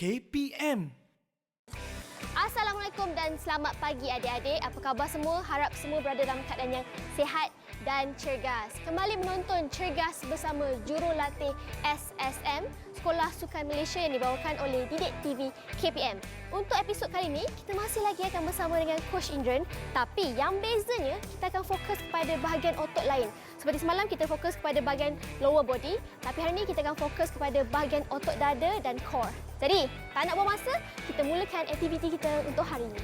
KPM. Assalamualaikum dan selamat pagi adik-adik. Apa khabar semua? Harap semua berada dalam keadaan yang sihat dan cergas. Kembali menonton Cergas bersama jurulatih SSM, Sekolah Sukan Malaysia yang dibawakan oleh Didik TV KPM. Untuk episod kali ini, kita masih lagi akan bersama dengan Coach Indran. Tapi yang bezanya, kita akan fokus kepada bahagian otot lain. Seperti semalam kita fokus kepada bahagian lower body, tapi hari ini kita akan fokus kepada bahagian otot dada dan core. Jadi, tak nak buang masa, kita mulakan aktiviti kita untuk hari ini.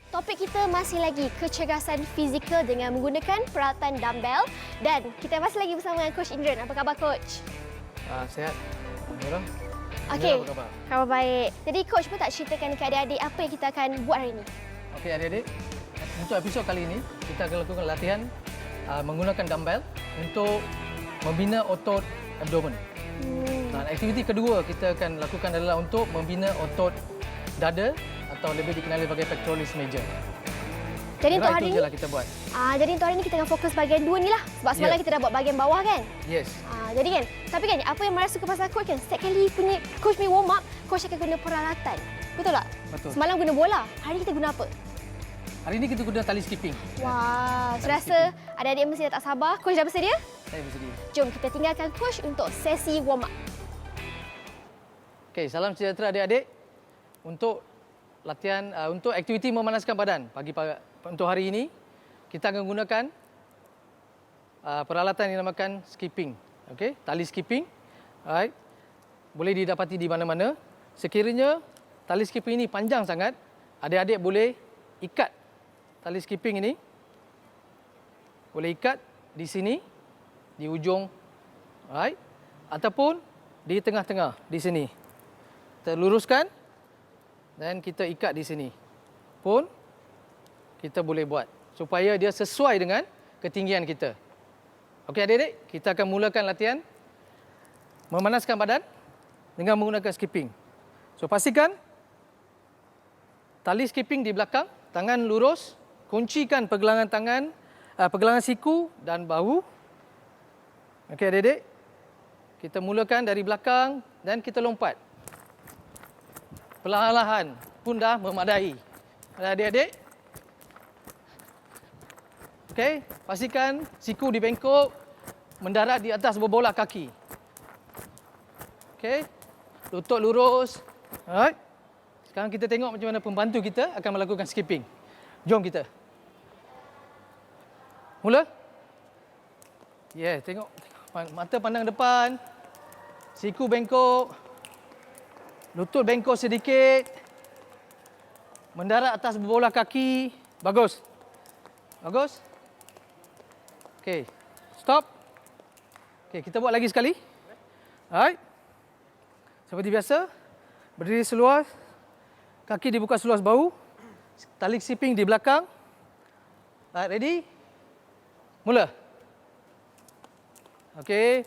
Topik kita masih lagi kecergasan fizikal dengan menggunakan peralatan dumbbell dan kita masih lagi bersama dengan Coach Indran. Apa khabar Coach? Sihat. Alhamdulillah. Okey. Apa khabar? Khabar baik. Jadi Coach pun tak ceritakan kepada adik-adik apa yang kita akan buat hari ini? Okey adik-adik, untuk episod kali ini kita akan lakukan latihan menggunakan dumbbell untuk membina otot abdomen. Dan aktiviti kedua kita akan lakukan adalah untuk membina otot dada atau lebih dikenali sebagai pectoralis major. Jadi untuk hari itu ini je lah kita buat. Jadi untuk hari ini kita akan fokus bahagian dua ni lah. Sebab semalam kita dah buat bahagian bawah kan? Yes. Jadi kan, tapi kan apa yang Mara suka pasal Coach kan, setiap kali punya Coach punya warm up, Coach akan guna peralatan. Betul tak? Betul. Semalam guna bola, hari ini kita guna apa? Hari ini kita guna tali skipping. Wah, saya rasa adik-adik mesti dah tak sabar. Coach dah bersedia? Saya bersedia. Jom kita tinggalkan Coach untuk sesi warm up. Okey, salam sejahtera adik-adik. Untuk latihan untuk aktiviti memanaskan badan untuk hari ini kita akan gunakan peralatan yang dinamakan skipping. Okey, tali skipping. Alright. Boleh didapati di mana-mana. Sekiranya tali skipping ini panjang sangat, adik-adik boleh ikat tali skipping ini. Boleh ikat di sini di ujung, alright, ataupun di tengah-tengah di sini. Terluruskan dan kita ikat di sini. Pun kita boleh buat supaya dia sesuai dengan ketinggian kita. Okey adik-adik, kita akan mulakan latihan memanaskan badan dengan menggunakan skipping. So pastikan tali skipping di belakang, tangan lurus, kuncikan pergelangan tangan, pergelangan siku dan bahu. Okey adik-adik, kita mulakan dari belakang dan kita lompat. Perlahan-lahan pun dah memadai. Adik-adik. Okey, pastikan siku dibengkok, mendarat di atas berbola kaki. Okey, lutut lurus. Alright. Sekarang kita tengok macam mana pembantu kita akan melakukan skipping. Jom kita. Mula. Tengok. Mata pandang depan. Siku bengkok. Lutut bengkok sedikit. Mendarat atas berbola kaki. Bagus. Bagus. Okey. Stop. Okey, kita buat lagi sekali. Alright. Seperti biasa. Berdiri seluas. Kaki dibuka seluas bahu. Tali skipping di belakang. Alright, ready? Mula. Okey,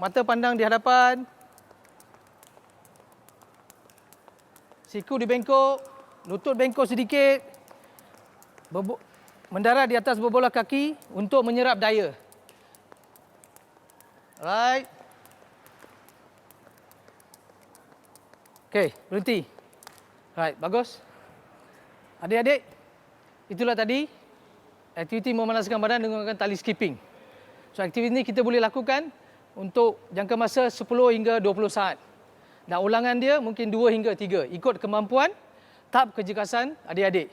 mata pandang di hadapan. Siku dibengkok, lutut bengkok sedikit. Mendarat di atas berbola kaki untuk menyerap daya. Alright. Okey, berhenti. Alright, bagus. Adik-adik, itulah tadi aktiviti memanaskan badan dengan menggunakan tali skipping. So, aktiviti ini kita boleh lakukan untuk jangka masa 10 hingga 20 saat. Dan ulangan dia mungkin 2 hingga 3. Ikut kemampuan, tahap kecergasan adik-adik.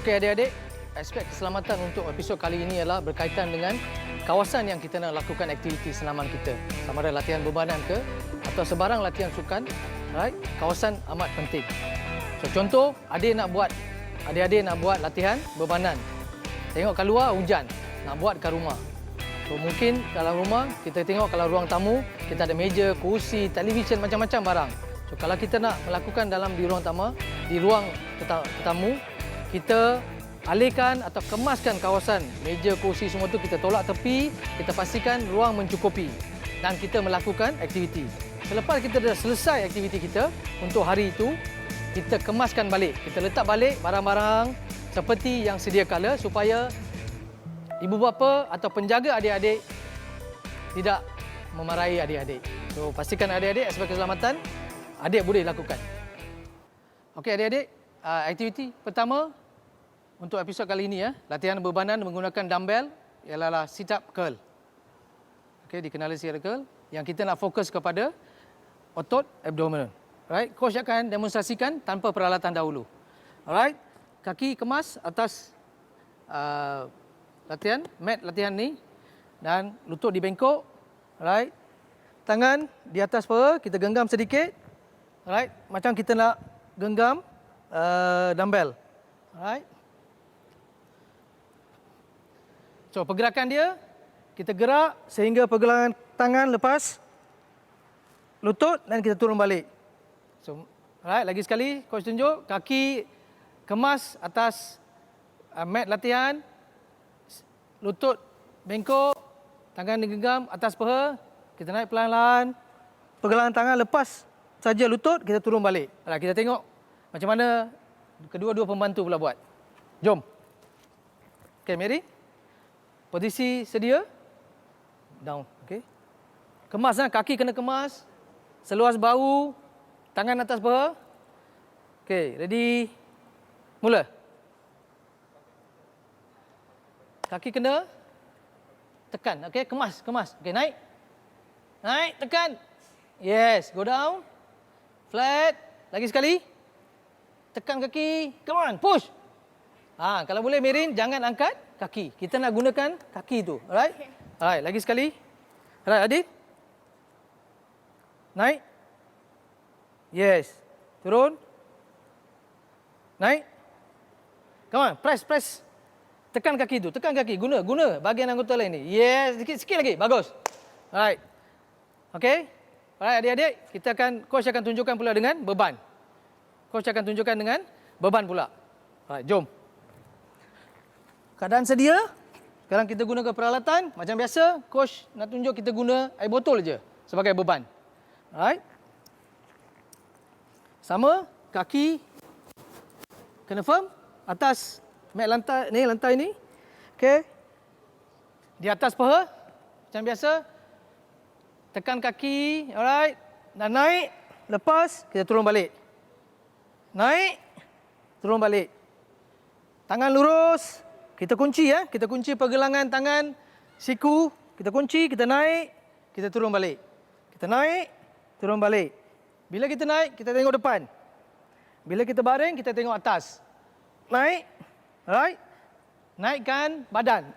Okey adik-adik, aspek keselamatan untuk episod kali ini ialah berkaitan dengan kawasan yang kita nak lakukan aktiviti senaman kita. Sama ada latihan bebanan ke atau sebarang latihan sukan. Right? Kawasan amat penting. So, contoh, adik-adik nak buat latihan bebanan. Tengok kat luar hujan, nak buat kat rumah. So, mungkin dalam rumah, kita tengok kalau ruang tamu, kita ada meja, kursi, televisyen, macam-macam barang. So, So, kalau kita nak melakukan di ruang tetamu, kita alihkan atau kemaskan kawasan meja, kursi semua tu, kita tolak tepi, kita pastikan ruang mencukupi dan kita melakukan aktiviti. Selepas kita dah selesai aktiviti kita untuk hari itu, kita kemaskan balik. Kita letak balik barang-barang seperti yang sedia kala supaya ibu bapa atau penjaga adik-adik tidak memarahi adik-adik. So, pastikan adik-adik aspek keselamatan adik boleh lakukan. Okey adik-adik, aktiviti pertama untuk episod kali ini latihan bebanan menggunakan dumbbell ialah sit up curl. Okey, dikenali secara curl yang kita nak fokus kepada otot abdomen. Alright, coach akan demonstrasikan tanpa peralatan dahulu. Alright, kaki kemas atas mat latihan ni dan lutut dibengkok. Alright, tangan di atas paha, kita genggam sedikit. Alright, macam kita nak genggam dumbbell. Alright. So, pergerakan dia, kita gerak sehingga pergelangan tangan lepas lutut dan kita turun balik. So, alright, lagi sekali coach tunjuk, kaki kemas atas mat latihan, lutut bengkok, tangan digenggam atas paha, kita naik perlahan-lahan, pergelangan tangan lepas saja lutut, kita turun balik. Alright, kita tengok macam mana kedua-dua pembantu pula buat. Jom. Okay, Mary. Posisi sedia. Down, okay. Kemas, kaki kena kemas. Seluas bahu, tangan atas paha. Okay, ready. Mula. Kaki kena tekan, okay, kemas. Okay, naik. Naik, tekan. Yes, go down. Flat. Lagi sekali. Tekan kaki. Come on, push. Kalau boleh Merin, jangan angkat kaki. Kita nak gunakan kaki tu. Alright? Alright, lagi sekali. Alright, Adit. Naik. Yes. Turun. Naik. Come on, press. Tekan kaki tu, tekan kaki. Guna bahagian anggota lain ni. Yes, sikit lagi. Bagus. Alright. Okay. Alright, adik-adik, coach akan tunjukkan pula dengan beban. Coach akan tunjukkan dengan beban pula. Alright, jom. Keadaan sedia. Sekarang kita gunakan peralatan. Macam biasa, coach nak tunjuk kita guna air botol je sebagai beban. Alright. Sama, kaki kena firm atas mat lantai ni. Okey. Di atas paha macam biasa. Tekan kaki, alright. Dan naik, lepas kita turun balik. Naik, turun balik. Tangan lurus, kita kunci kita kunci pergelangan tangan, siku, kita kunci, kita naik, kita turun balik. Kita naik, turun balik. Bila kita naik, kita tengok depan. Bila kita baring, kita tengok atas. Naik, alright. Naikkan badan.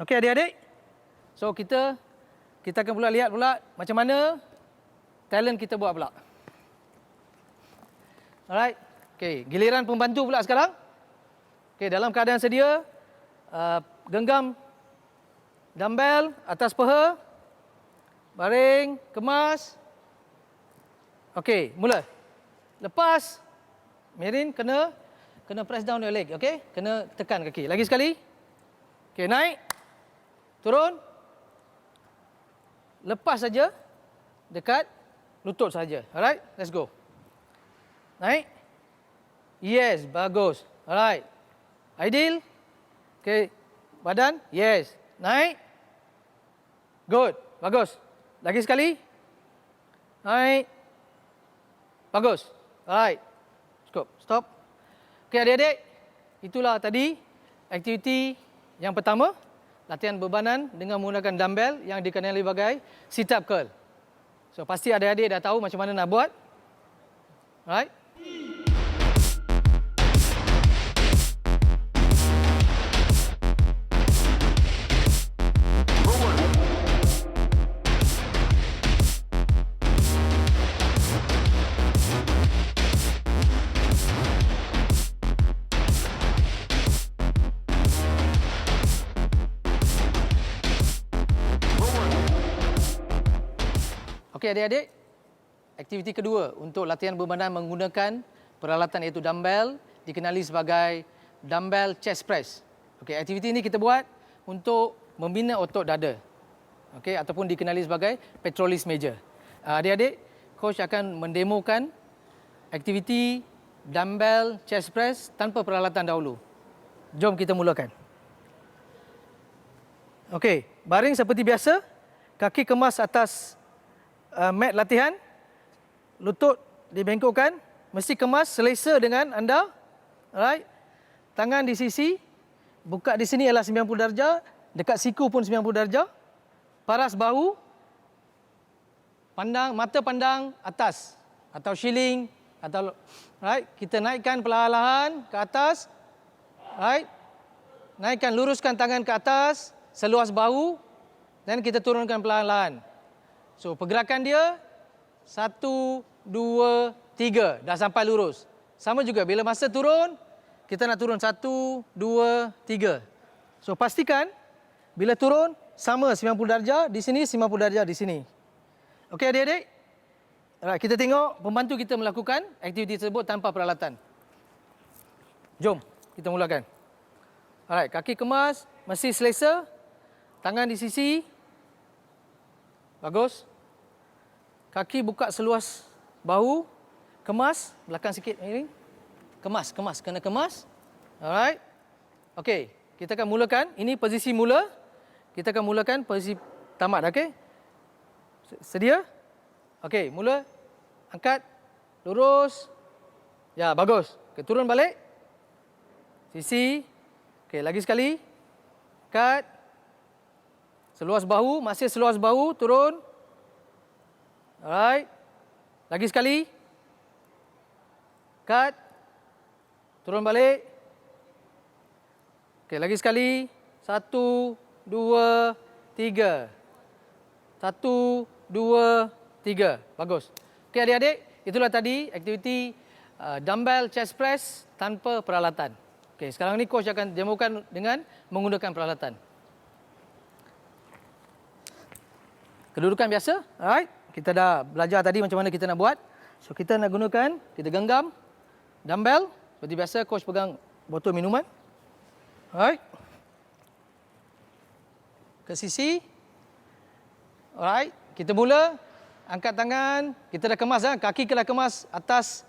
Okey adik-adik. So kita akan pula lihat macam mana talent kita buat pula. Alright. Okey, giliran pembantu pula sekarang. Okey, dalam keadaan sedia, genggam dumbbell atas paha. Baring, kemas. Okey, mula. Lepas Merin kena press down your leg, okey? Kena tekan kaki. Lagi sekali. Okey, naik. Turun. Lepas saja dekat lutut saja. Alright, let's go. Naik. Yes, bagus. Alright. Ideal. Okay. Badan. Yes. Naik. Good. Bagus. Lagi sekali. Naik. Bagus. Alright. Cukup. Stop. Okay adik-adik. Itulah tadi aktiviti yang pertama. Latihan bebanan dengan menggunakan dumbbell yang dikenali sebagai sit up curl. So pasti adik-adik dah tahu macam mana nak buat. Alright? Okey adik-adik, aktiviti kedua untuk latihan berbadan menggunakan peralatan iaitu dumbbell, dikenali sebagai dumbbell chest press. Okey, aktiviti ini kita buat untuk membina otot dada. Okey, ataupun dikenali sebagai pectoralis major. Adik-adik, coach akan mendemokan aktiviti dumbbell chest press tanpa peralatan dahulu. Jom kita mulakan. Okey, baring seperti biasa, kaki kemas atas mat latihan, lutut dibengkokkan, mesti kemas selesa dengan anda. Alright. Tangan di sisi, buka di sini ialah 90 darjah, dekat siku pun 90 darjah. Paras bahu, mata pandang atas atau shilling atau right, kita naikkan perlahan-lahan ke atas. Right. Naikkan, luruskan tangan ke atas seluas bahu dan kita turunkan perlahan-lahan. So, pergerakan dia 1, 2, 3 dah sampai lurus. Sama juga bila masa turun, kita nak turun 1, 2, 3. So, pastikan bila turun sama 90 darjah di sini, 90 darjah di sini. Okey adik-adik? Alright, kita tengok pembantu kita melakukan aktiviti tersebut tanpa peralatan. Jom, kita mulakan. Alright, kaki kemas, masih selesa. Tangan di sisi. Bagus. Kaki buka seluas bahu. Kemas, belakang sikit ini. Kemas, kena kemas. Alright. Okey, kita akan mulakan. Ini posisi mula. Kita akan mulakan posisi tamat, okey? Sedia? Okey, mula. Angkat. Lurus. Ya, bagus. Okay, turun balik. Sisi. Okey, lagi sekali. Angkat. Seluas bahu, masih seluas bahu, turun. Alright. Lagi sekali. Cut. Turun balik. Okey, lagi sekali. 1, 2, 3. 1, 2, 3. Bagus. Okey adik-adik, itulah tadi aktiviti dumbbell chest press tanpa peralatan. Okey, sekarang ni coach akan demokan dengan menggunakan peralatan. Kedudukan biasa. Alright. Kita dah belajar tadi macam mana kita nak buat. So, kita nak gunakan, kita genggam dumbbell. Seperti biasa, coach pegang botol minuman. Alright. Ke sisi. Alright. Kita mula. Angkat tangan. Kita dah kemas. Kaki kita dah kemas atas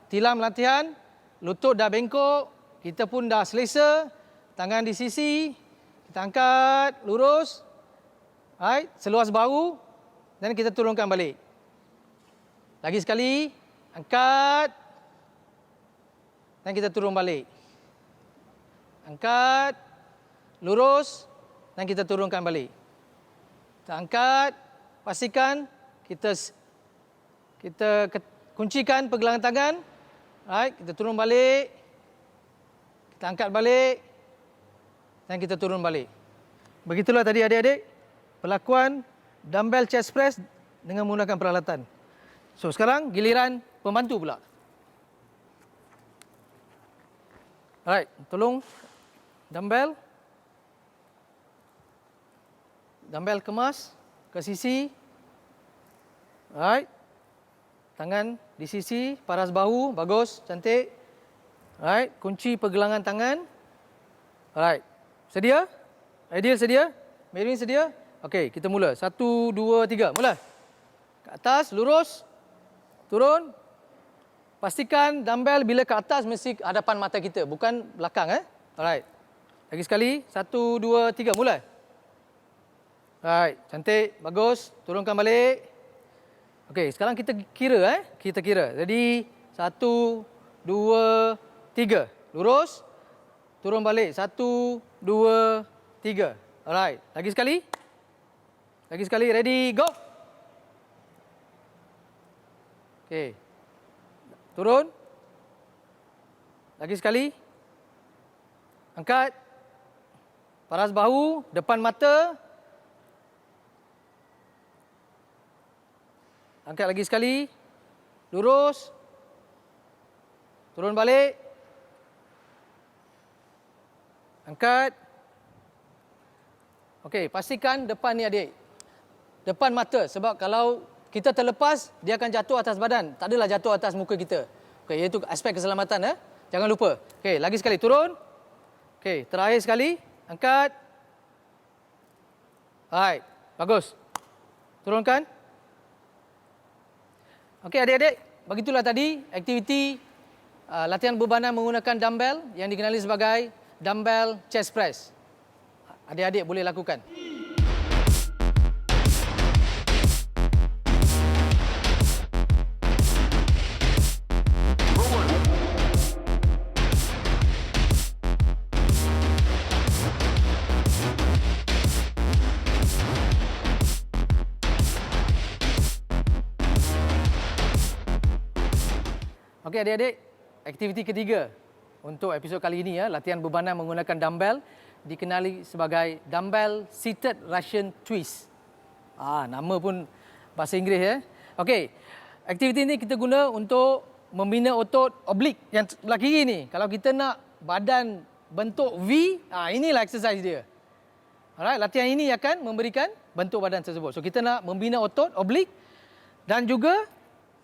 tilam latihan. Lutut dah bengkok. Kita pun dah selesa. Tangan di sisi. Kita angkat. Lurus. Alright, seluas bahu dan kita turunkan balik. Lagi sekali, angkat dan kita turun balik. Angkat, lurus dan kita turunkan balik. Kita angkat, pastikan kita kuncikan pergelangan tangan. Alright, kita turun balik. Kita angkat balik dan kita turun balik. Begitulah tadi adik-adik. Pelakuan dumbbell chest press dengan menggunakan peralatan. So, sekarang giliran pembantu pula. Alright, tolong dumbbell. Dumbbell kemas ke sisi. Alright. Tangan di sisi, paras bahu, bagus, cantik. Alright, kunci pergelangan tangan. Alright. Sedia? Aidil sedia? Merin sedia? Okey, kita mula. 1, 2, 3. Mula. Ke atas, lurus. Turun. Pastikan dumbbell bila ke atas mesti hadapan mata kita, bukan belakang. Alright. Lagi sekali. 1, 2, 3. Mula. Alright. Cantik. Bagus. Turunkan balik. Okey, sekarang kita kira. Kita kira. Jadi, 1, 2, 3. Lurus. Turun balik. 1, 2, 3. Alright. Lagi sekali. Lagi sekali, ready, go. Okey. Turun. Lagi sekali. Angkat. Paras bahu, depan mata. Angkat lagi sekali. Lurus. Turun balik. Angkat. Okey, pastikan depan ni adik. Depan mata, sebab kalau kita terlepas, dia akan jatuh atas badan. Tak adalah jatuh atas muka kita. Okey, iaitu aspek keselamatan. Jangan lupa. Okey, lagi sekali turun. Okey, terakhir sekali. Angkat. Baik, bagus. Turunkan. Okey adik-adik, begitulah tadi aktiviti latihan bebanan menggunakan dumbbell yang dikenali sebagai dumbbell chest press. Adik-adik boleh lakukan. Okey adik-adik, aktiviti ketiga untuk episod kali ini latihan bebanan menggunakan dumbbell dikenali sebagai dumbbell seated Russian twist. Nama pun bahasa Inggeris Okey, aktiviti ini kita guna untuk membina otot oblik yang sebelah kiri ni. Kalau kita nak badan bentuk V, inilah exercise dia. Alright, latihan ini akan memberikan bentuk badan tersebut. So kita nak membina otot oblik dan juga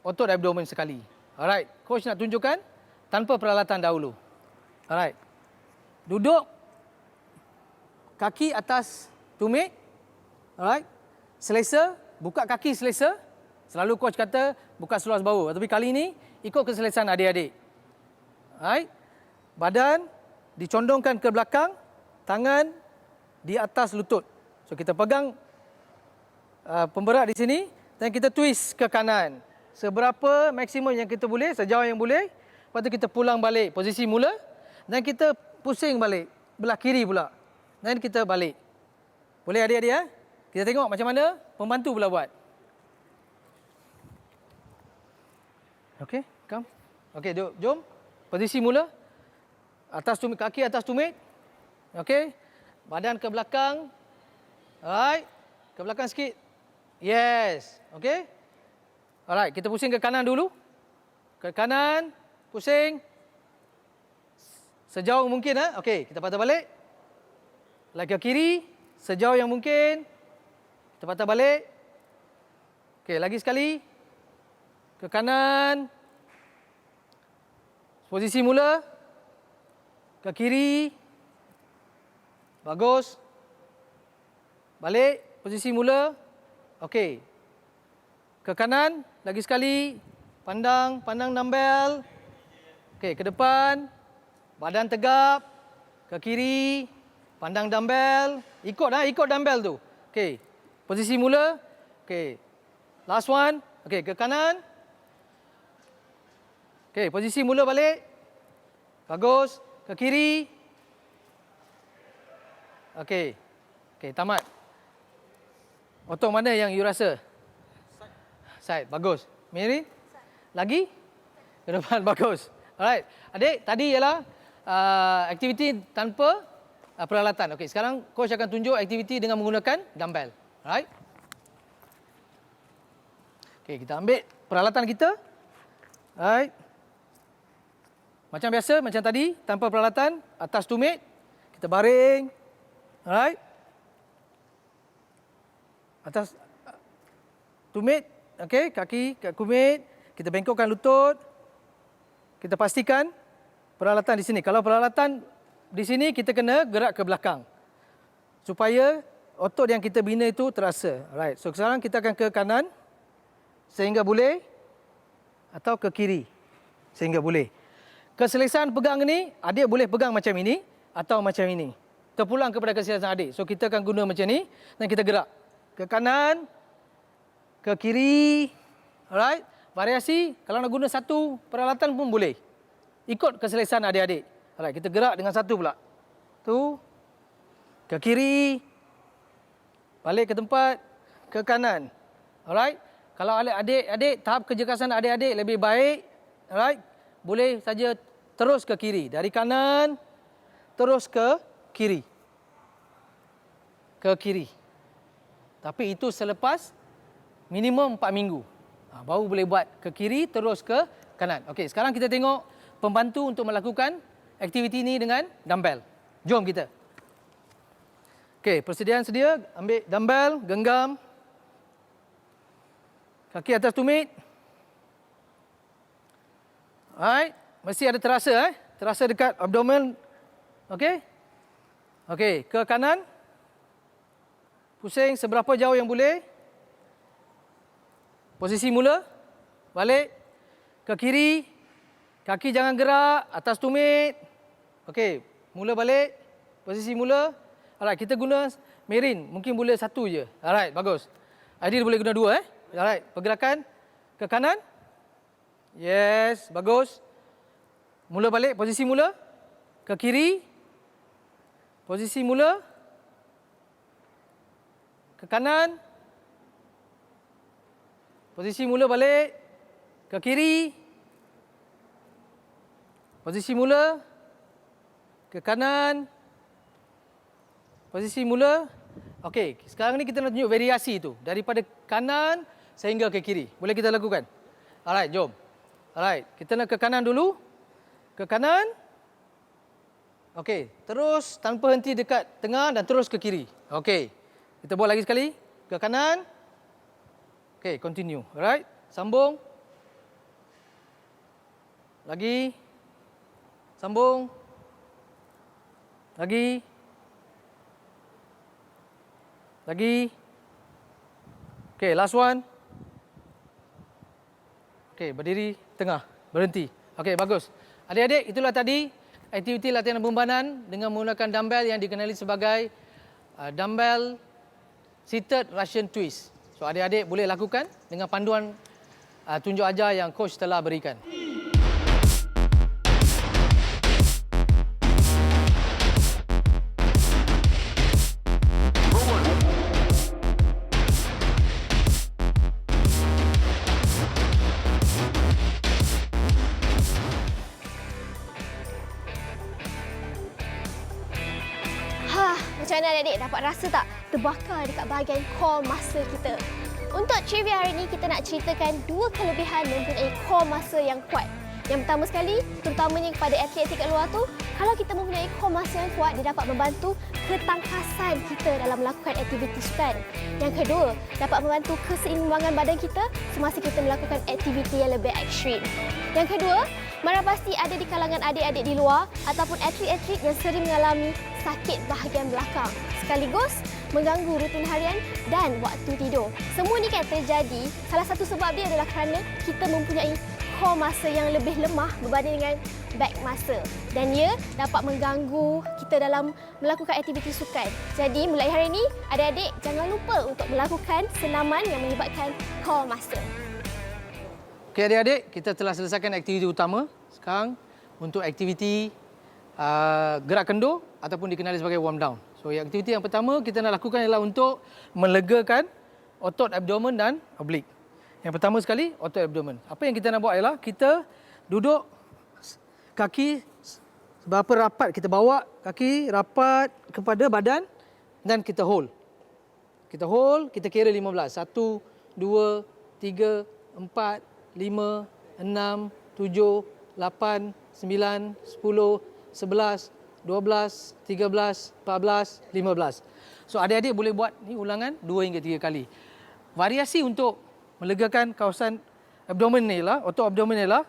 otot abdomen sekali. Alright, coach nak tunjukkan tanpa peralatan dahulu. Alright. Duduk kaki atas tumit. Alright. Selesa, buka kaki selesa. Selalu coach kata buka seluas bahu. Tapi kali ini ikut keselesaan adik-adik. Alright. Badan dicondongkan ke belakang, tangan di atas lutut. So kita pegang pemberat di sini dan kita twist ke kanan. Seberapa maksimum yang kita boleh, sejauh yang boleh. Lepas tu kita pulang balik posisi mula dan kita pusing balik belah kiri pula. Dan kita balik. Boleh adik-adik Kita tengok macam mana pembantu pula buat. Okey, come. Okey, jom. Posisi mula. Atas tumit, kaki atas tumit. Okey. Badan ke belakang. Alright. Ke belakang sikit. Yes. Okey. Alright, kita pusing ke kanan dulu. Ke kanan, pusing. Sejauh mungkin Okey, kita patah balik. Lagi ke kiri, sejauh yang mungkin. Kita patah balik. Okey, lagi sekali. Ke kanan. Posisi mula. Ke kiri. Bagus. Balik, posisi mula. Okey. Ke kanan, lagi sekali. Pandang dumbbell. Okey, ke depan. Badan tegap. Ke kiri. Pandang dumbbell. Ikut dumbbell tu. Okey. Posisi mula. Okey. Last one. Okey, ke kanan. Okey, posisi mula balik. Bagus. Ke kiri. Okey. Okey, tamat. Otot mana yang you rasa? Side. Bagus. Mary? Lagi? Ke depan. Bagus. Alright. Adik, tadi ialah aktiviti tanpa peralatan. Okey, sekarang coach akan tunjuk aktiviti dengan menggunakan dumbbell. Alright. Okey, kita ambil peralatan kita. Alright. Macam biasa, macam tadi, tanpa peralatan, atas tumit. Kita baring. Alright. Atas tumit. Okey, kaki kat tumit. Kita bengkokkan lutut. Kita pastikan peralatan di sini. Kalau peralatan di sini, kita kena gerak ke belakang. Supaya otot yang kita bina itu terasa. Alright. So sekarang kita akan ke kanan. Sehingga boleh. Atau ke kiri. Sehingga boleh. Keselesaan pegang ni, adik boleh pegang macam ini. Atau macam ini. Terpulang kepada keselesaan adik. So kita akan guna macam ni. Dan kita gerak. Ke kanan. Ke kiri. Alright. Variasi, kalau nak guna satu peralatan pun boleh. Ikut keselesaan adik-adik. Alright, kita gerak dengan satu pula. Tu. Ke kiri. Balik ke tempat. Ke kanan. Alright. Kalau adik-adik, tahap kecergasan adik-adik lebih baik. Alright. Boleh saja terus ke kiri. Dari kanan. Terus ke kiri. Ke kiri. Tapi itu selepas minimum 4 minggu. Baru boleh buat ke kiri terus ke kanan. Okey, sekarang kita tengok pembantu untuk melakukan aktiviti ini dengan dumbbell. Jom kita. Okey, persediaan sedia. Ambil dumbbell, genggam. Kaki atas tumit. Alright. Mesti ada terasa Terasa dekat abdomen. Okey. Okey, ke kanan. Pusing seberapa jauh yang boleh. Posisi mula. Balik. Ke kiri. Kaki jangan gerak. Atas tumit. Okey, mula balik. Posisi mula. Alright, kita guna merin. Mungkin boleh satu je. Alright, bagus. Aidil boleh guna dua. Alright, pergerakan ke kanan. Yes, bagus. Mula balik, posisi mula. Ke kiri. Posisi mula. Ke kanan. Posisi mula balik. Ke kiri. Posisi mula. Ke kanan. Posisi mula. Okey, sekarang ni kita nak tunjuk variasi tu. Daripada kanan sehingga ke kiri. Boleh kita lakukan? Alright, jom. Alright, kita nak ke kanan dulu. Ke kanan. Okey, terus tanpa henti dekat tengah dan terus ke kiri. Okey, kita buat lagi sekali. Ke kanan. Okey, continue. Alright, sambung. Lagi. Sambung. Lagi. Lagi. Okey, last one. Okey, berdiri tengah, berhenti. Okey, bagus. Adik-adik, itulah tadi aktiviti latihan pembanan dengan menggunakan dumbbell yang dikenali sebagai dumbbell seated Russian twist. So adik-adik boleh lakukan dengan panduan tunjuk ajar yang coach telah berikan. Macam mana adik-adik dapat rasa tak terbakar dekat bahagian core muscle kita? Untuk trivia hari ini, kita nak ceritakan dua kelebihan mempunyai core muscle yang kuat. Yang pertama sekali, terutamanya kepada atlet-atlet kat luar tu, kalau kita mempunyai core muscle yang kuat, dia dapat membantu ketangkasan kita dalam melakukan aktiviti sukan. Yang kedua, dapat membantu keseimbangan badan kita semasa kita melakukan aktiviti yang lebih ekstrim. Yang kedua, mana pasti ada di kalangan adik-adik di luar ataupun atlet-atlet yang sering mengalami sakit bahagian belakang sekaligus mengganggu rutin harian dan waktu tidur. Semua ni kan terjadi, salah satu sebab dia adalah kerana kita mempunyai core muscle yang lebih lemah berbanding dengan back muscle dan ia dapat mengganggu kita dalam melakukan aktiviti sukan. Jadi mulai hari ini, adik-adik jangan lupa untuk melakukan senaman yang melibatkan core muscle. Okey adik-adik, kita telah selesaikan aktiviti utama. Sekarang untuk aktiviti gerak kendur ataupun dikenali sebagai warm down. So aktiviti yang pertama kita nak lakukan ialah untuk melegakan otot abdomen dan oblique. Yang pertama sekali otot abdomen. Apa yang kita nak buat ialah kita duduk kaki seberapa rapat kita bawa kaki rapat kepada badan dan kita hold. Kita hold, kita kira 15. 1 2 3 4 5, 6, 7, 8, 9, 10, 11, 12, 13, 14, 15. So adik-adik boleh buat ni ulangan 2 hingga 3 kali. Variasi untuk melegakan kawasan abdomen ni lah, otot abdomen ni lah,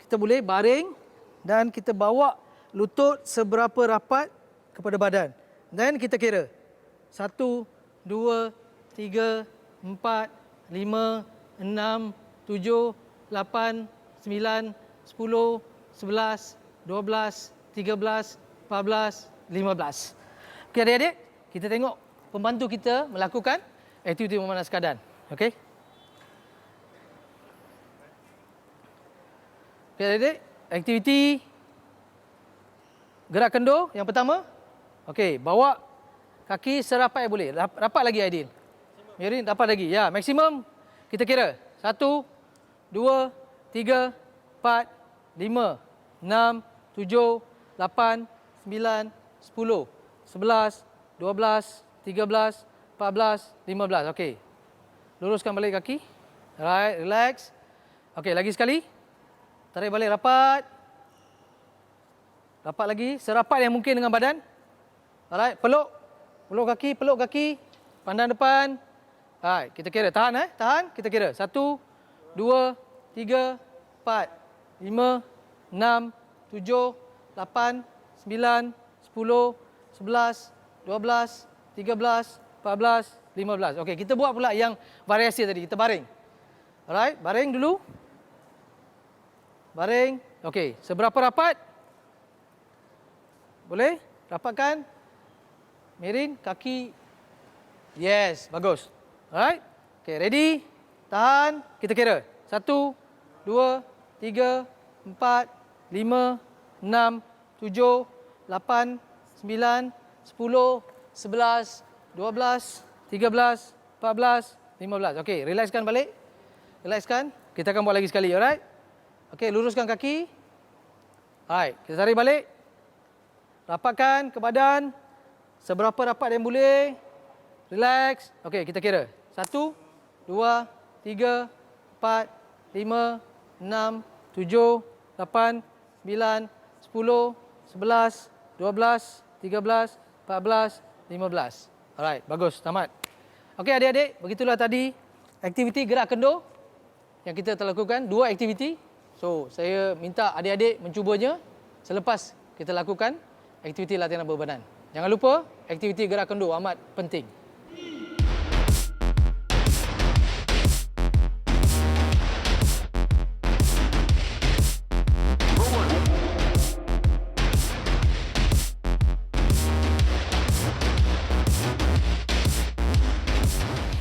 kita boleh baring dan kita bawa lutut seberapa rapat kepada badan. Dan kita kira 1, 2, 3, 4, 5, 6, 7, 8, 9, 10, 11, 12, 13, 14, 15. Okey adik-adik, kita tengok pembantu kita melakukan aktiviti memanas keadaan. Okey. Okey adik-adik, aktiviti gerak kendur yang pertama. Okey, bawa kaki serapat yang boleh. Rapat lagi Aidil. Mirin, rapat lagi. Ya, maksimum kita kira. 1, 2, 3, 4, 5, 6, 7, 8, 9, 10, 11, 12, 13, 14, 15. Okey. Luruskan balik kaki. Alright, relax. Okey, lagi sekali. Tarik balik rapat. Rapat lagi. Serapat yang mungkin dengan badan. Alright, peluk. Peluk kaki, peluk kaki. Pandang depan. Alright, kita kira. Tahan tahan. Kita kira. 1, 2, 3, 4, 5, 6, 7, 8, 9, 10, 11, 12, 13, 14, 15. Okey, kita buat pula yang variasi tadi. Kita baring. Alright, baring dulu. Baring. Okey, seberapa rapat? Boleh? Rapatkan. Miring kaki. Yes, bagus. Alright. Okey, ready? Tahan. Kita kira. 1, 2, 3, 4, 5, 6, 7, 8, 9, 10, 11, 12, 13, 14, 15. Okey, relaxkan balik. Relaxkan. Kita akan buat lagi sekali, alright? Okey, luruskan kaki. Alright, kita tarik balik. Rapatkan ke badan. Seberapa rapat yang boleh. Relax. Okey, kita kira. 1, 2, 3, 4, 5, 6, 7, 8, 9, 10, 11, 12, 13, 14, 15. Alright, bagus. Tamat. Okey adik-adik, begitulah tadi aktiviti gerak kendur yang kita telah lakukan. 2 aktiviti. So, saya minta adik-adik mencubanya selepas kita lakukan aktiviti latihan berbadan. Jangan lupa, aktiviti gerak kendur amat penting.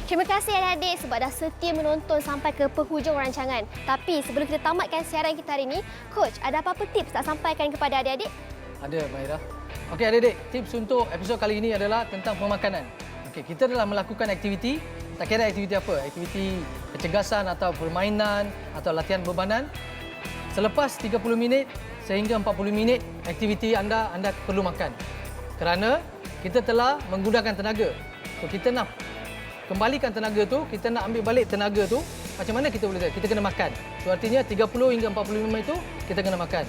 Terima kasih adik-adik sebab dah setia menonton sampai ke penghujung rancangan. Tapi sebelum kita tamatkan siaran kita hari ini, Coach, ada apa-apa tips nak sampaikan kepada adik-adik? Ada, Mahira. Okey adik-adik, tips untuk episod kali ini adalah tentang pemakanan. Okey, kita telah melakukan aktiviti, tak kira aktiviti apa, aktiviti pencegasan atau permainan atau latihan bebanan. Selepas 30 minit sehingga 40 minit aktiviti anda perlu makan. Kerana kita telah menggunakan tenaga. So kita nak kembalikan tenaga tu, kita nak ambil balik tenaga tu, macam mana kita boleh? Kita kena makan. So artinya 30 hingga 45 minit itu kita kena makan.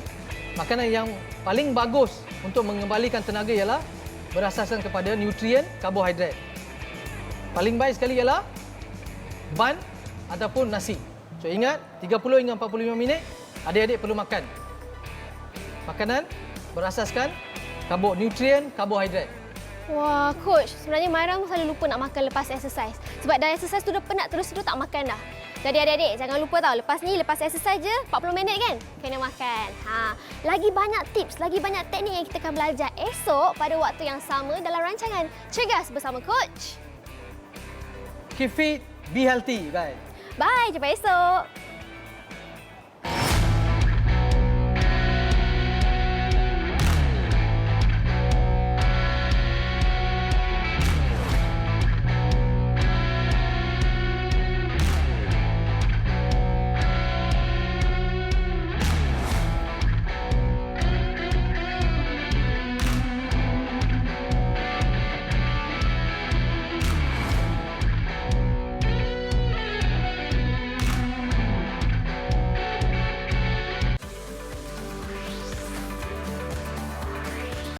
Makanan yang paling bagus untuk mengembalikan tenaga ialah berasaskan kepada nutrien, karbohidrat. Paling baik sekali ialah ban ataupun nasi. So ingat 30 hingga 45 minit adik-adik perlu makan. Makanan berasaskan nutrien, karbohidrat. Wah, Coach, sebenarnya Mahira selalu lupa nak makan lepas exercise. Sebab dah exercise tu dah penat terus tak makan dah. Jadi adik-adik, jangan lupa tahu, lepas exercise je, 40 minit kan, kena makan. Lagi banyak tips, lagi banyak teknik yang kita akan belajar esok pada waktu yang sama dalam rancangan Cergas bersama Coach. Keep fit, be healthy, guys. Bye, jumpa esok.